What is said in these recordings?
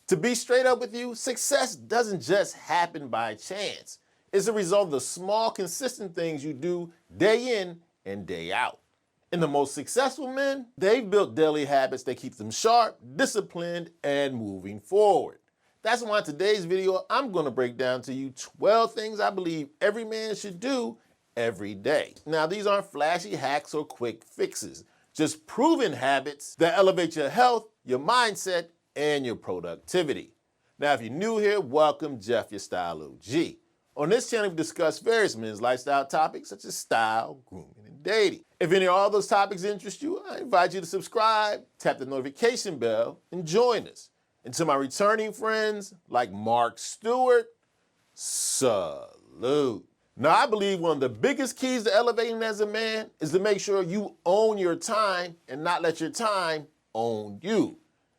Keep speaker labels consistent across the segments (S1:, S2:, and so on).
S1: To be straight up with you, success doesn't just happen by chance. It's a result of the small, consistent things you do day in and day out. And the most successful men, they've built daily habits that keep them sharp, disciplined, and moving forward. That's why in today's video, I'm going to break down to you 12 things I believe every man should do every day. Now, these aren't flashy hacks or quick fixes, just proven habits that elevate your health, your mindset, and your productivity. Now, if you're new here, welcome, Jeff, your Style O.G. On this channel, we discuss various men's lifestyle topics such as style, grooming, and dating. If any of all those topics interest you, I invite you to subscribe, tap the notification bell, and join us. And to my returning friends like Mark Stewart, salute. Now, I believe one of the biggest keys to elevating as a man is to make sure you own your time and not let your time own you.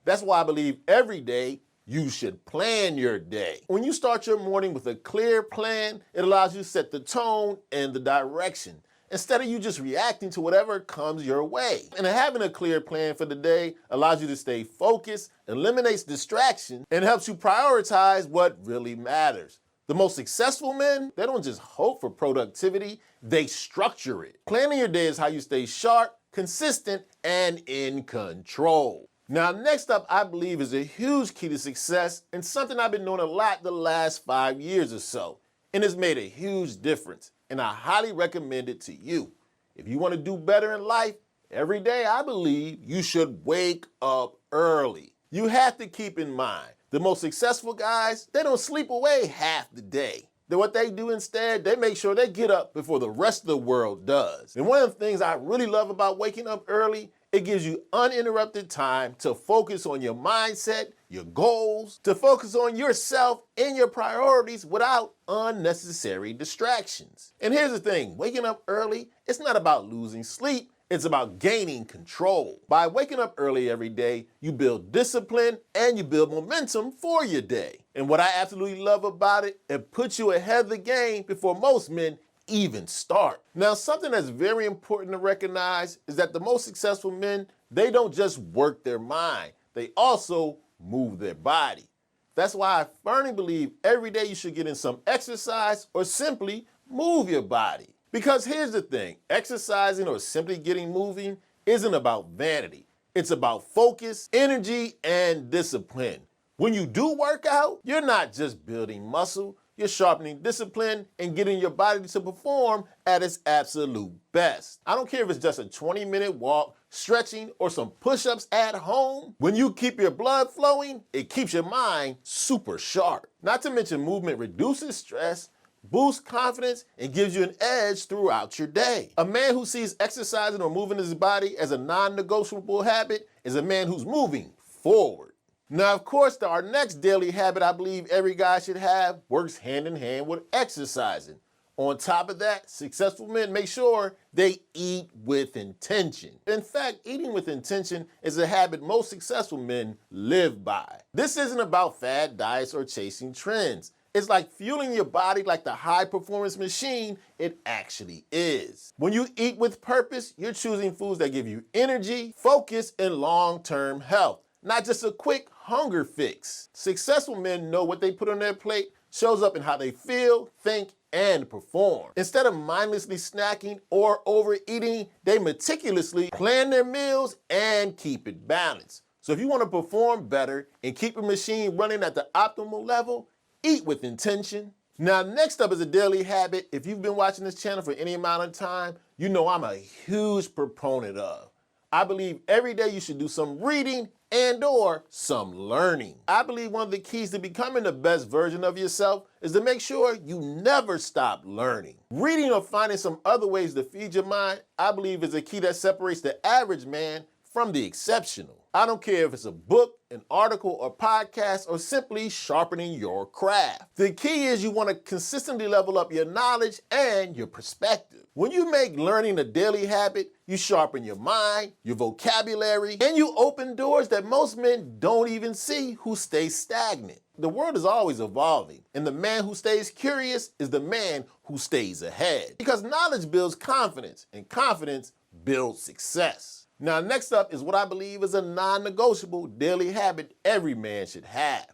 S1: That's why I believe every day you should plan your day. When you start your morning with a clear plan, it allows you to set the tone and the direction, instead of you just reacting to whatever comes your way. And having a clear plan for the day allows you to stay focused, eliminates distraction, and helps you prioritize what really matters. The most successful men, they don't just hope for productivity, they structure it. Planning your day is how you stay sharp, consistent, and in control. Now, next up, I believe is a huge key to success and something I've been doing a lot the last 5 years or so, and it's made a huge difference, and I highly recommend it to you. If you want to do better in life, every day I believe you should wake up early. You have to keep in mind, the most successful guys, they don't sleep away half the day. What they do instead, they make sure they get up before the rest of the world does. And one of the things I really love about waking up early, it gives you uninterrupted time to focus on your mindset, your goals, to focus on yourself and your priorities without unnecessary distractions. And here's the thing, waking up early, it's not about losing sleep, it's about gaining control. By waking up early every day, you build discipline and you build momentum for your day. And what I absolutely love about it, it puts you ahead of the game before most men even start. Now, something that's very important to recognize is that the most successful men, they don't just work their mind, they also move their body. That's why I firmly believe every day you should get in some exercise or simply move your body. Because here's the thing, exercising or simply getting moving isn't about vanity. It's about focus, energy, and discipline. When you do work out, you're not just building muscle, you're sharpening discipline and getting your body to perform at its absolute best. I don't care if it's just a 20-minute walk, stretching, or some push-ups at home. When you keep your blood flowing, it keeps your mind super sharp. Not to mention movement reduces stress, boosts confidence, and gives you an edge throughout your day. A man who sees exercising or moving his body as a non-negotiable habit is a man who's moving forward. Now, of course, our next daily habit I believe every guy should have works hand in hand with exercising. On top of that, successful men make sure they eat with intention. In fact, eating with intention is a habit most successful men live by. This isn't about fad diets or chasing trends. It's like fueling your body like the high-performance machine it actually is. When you eat with purpose, you're choosing foods that give you energy, focus, and long-term health, not just a quick hunger fix. Successful men know what they put on their plate shows up in how they feel, think, and perform. Instead of mindlessly snacking or overeating, they meticulously plan their meals and keep it balanced. So if you want to perform better and keep your machine running at the optimal level, eat with intention. Now, next up is a daily habit. If you've been watching this channel for any amount of time, you know I'm a huge proponent of. I believe every day you should do some reading and/or some learning. I believe one of the keys to becoming the best version of yourself is to make sure you never stop learning. Reading or finding some other ways to feed your mind, I believe is a key that separates the average man from the exceptional. I don't care if it's a book, an article, or podcast, or simply sharpening your craft. The key is you want to consistently level up your knowledge and your perspective. When you make learning a daily habit, you sharpen your mind, your vocabulary, and you open doors that most men don't even see who stay stagnant. The world is always evolving, and the man who stays curious is the man who stays ahead. Because knowledge builds confidence, and confidence builds success. Now, next up is what I believe is a non-negotiable daily habit every man should have.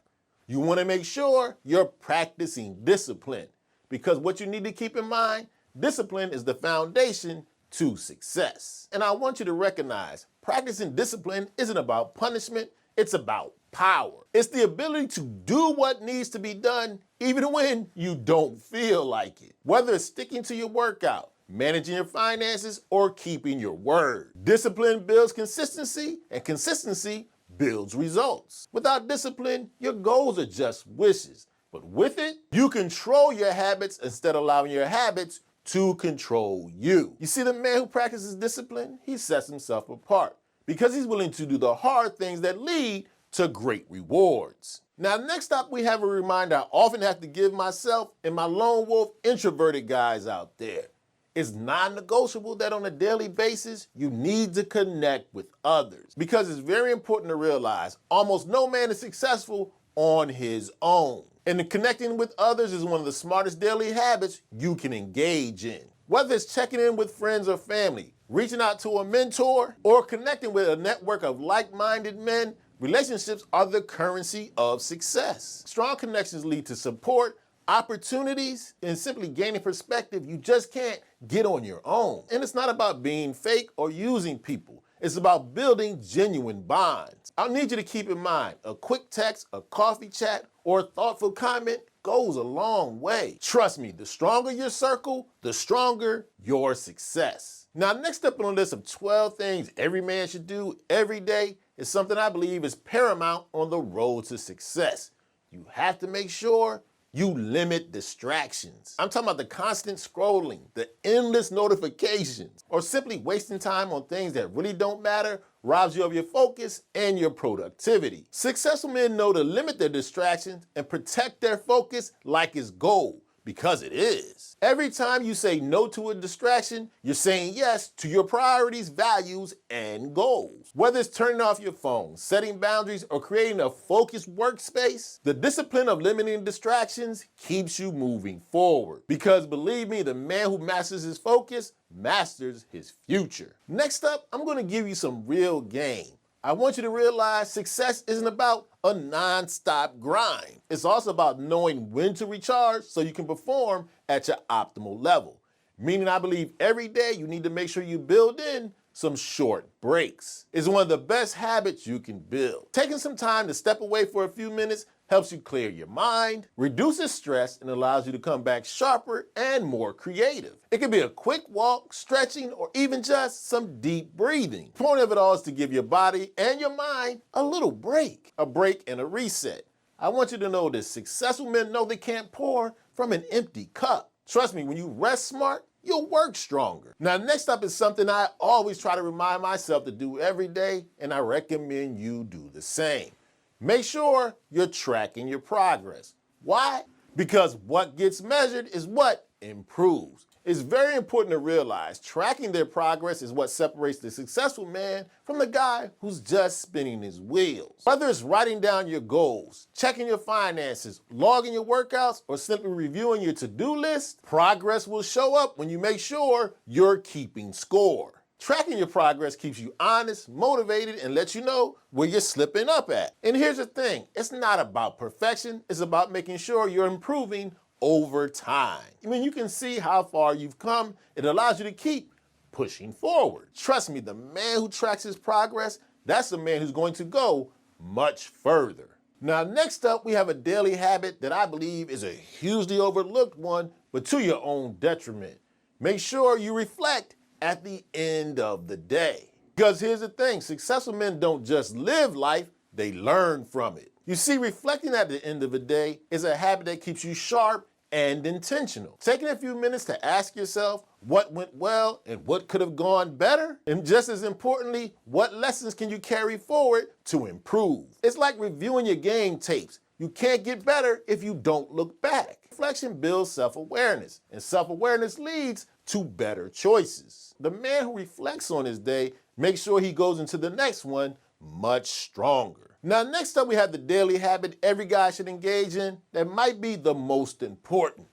S1: You want to make sure you're practicing discipline, because what you need to keep in mind, discipline is the foundation to success. And I want you to recognize practicing discipline isn't about punishment, it's about power. It's the ability to do what needs to be done even when you don't feel like it. Whether it's sticking to your workout, managing your finances, or keeping your word. Discipline builds consistency, and consistency builds results. Without discipline, your goals are just wishes. But with it, you control your habits instead of allowing your habits to control you. You see, the man who practices discipline, he sets himself apart because he's willing to do the hard things that lead to great rewards. Now, next up, we have a reminder I often have to give myself and my lone wolf introverted guys out there. It's non-negotiable that on a daily basis, you need to connect with others, because it's very important to realize almost no man is successful on his own. And connecting with others is one of the smartest daily habits you can engage in. Whether it's checking in with friends or family, reaching out to a mentor, or connecting with a network of like-minded men, relationships are the currency of success. Strong connections lead to support, opportunities, and simply gaining perspective you just can't get on your own. And it's not about being fake or using people. It's about building genuine bonds. I'll need you to keep in mind, a quick text, a coffee chat, or a thoughtful comment goes a long way. Trust me, the stronger your circle, the stronger your success. Now, next up on the list of 12 things every man should do every day is something I believe is paramount on the road to success. You have to make sure you limit distractions. I'm talking about the constant scrolling, the endless notifications, or simply wasting time on things that really don't matter robs you of your focus and your productivity. Successful men know to limit their distractions and protect their focus like it's gold, because it is. Every time you say no to a distraction, you're saying yes to your priorities, values, and goals. Whether it's turning off your phone, setting boundaries, or creating a focused workspace, the discipline of limiting distractions keeps you moving forward. Because believe me, the man who masters his focus masters his future. Next up, I'm going to give you some real game. I want you to realize success isn't about a non-stop grind. It's also about knowing when to recharge so you can perform at your optimal level. Meaning, I believe every day you need to make sure you build in some short breaks. It's one of the best habits you can build. Taking some time to step away for a few minutes helps you clear your mind, reduces stress, and allows you to come back sharper and more creative. It can be a quick walk, stretching, or even just some deep breathing. The point of it all is to give your body and your mind a little break, and a reset. I want you to know this: successful men know they can't pour from an empty cup. Trust me, when you rest smart, you'll work stronger. Now, next up is something I always try to remind myself to do every day, and I recommend you do the same. Make sure you're tracking your progress. Why? Because what gets measured is what improves. It's very important to realize tracking their progress is what separates the successful man from the guy who's just spinning his wheels. Whether it's writing down your goals, checking your finances, logging your workouts, or simply reviewing your to-do list, progress will show up when you make sure you're keeping score. Tracking your progress keeps you honest, motivated, and lets you know where you're slipping up at. And here's the thing, it's not about perfection, it's about making sure you're improving over time. When you can see how far you've come, it allows you to keep pushing forward. Trust me, the man who tracks his progress, that's the man who's going to go much further. Now, next up, we have a daily habit that I believe is a hugely overlooked one, but to your own detriment. Make sure you reflect at the end of the day. Because here's the thing, successful men don't just live life, they learn from it. You see, reflecting at the end of the day is a habit that keeps you sharp and intentional. Taking a few minutes to ask yourself what went well and what could have gone better, and just as importantly, what lessons can you carry forward to improve. It's like reviewing your game tapes. You can't get better if you don't look back. Reflection builds self-awareness, and self-awareness leads to better choices. The man who reflects on his day makes sure he goes into the next one much stronger. Now, next up, we have the daily habit every guy should engage in that might be the most important.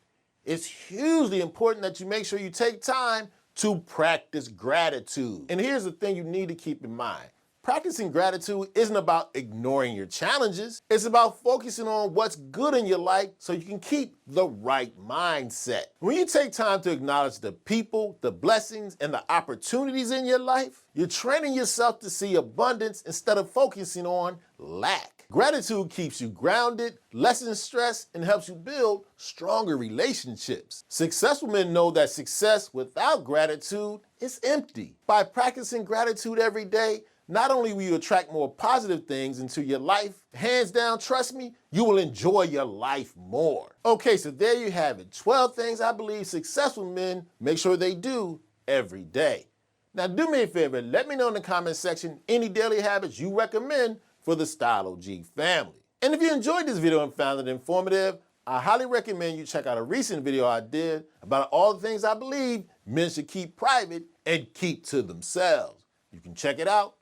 S1: It's hugely important that you make sure you take time to practice gratitude. And here's the thing you need to keep in mind. Practicing gratitude isn't about ignoring your challenges. It's about focusing on what's good in your life so you can keep the right mindset. When you take time to acknowledge the people, the blessings, and the opportunities in your life, you're training yourself to see abundance instead of focusing on lack. Gratitude keeps you grounded, lessens stress, and helps you build stronger relationships. Successful men know that success without gratitude is empty. By practicing gratitude every day, not only will you attract more positive things into your life, hands down, trust me, you will enjoy your life more. Okay, so there you have it. 12 things I believe successful men make sure they do every day. Now do me a favor, let me know in the comment section any daily habits you recommend for the Style O.G family. And if you enjoyed this video and found it informative, I highly recommend you check out a recent video I did about all the things I believe men should keep private and keep to themselves. You can check it out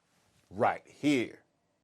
S1: right here.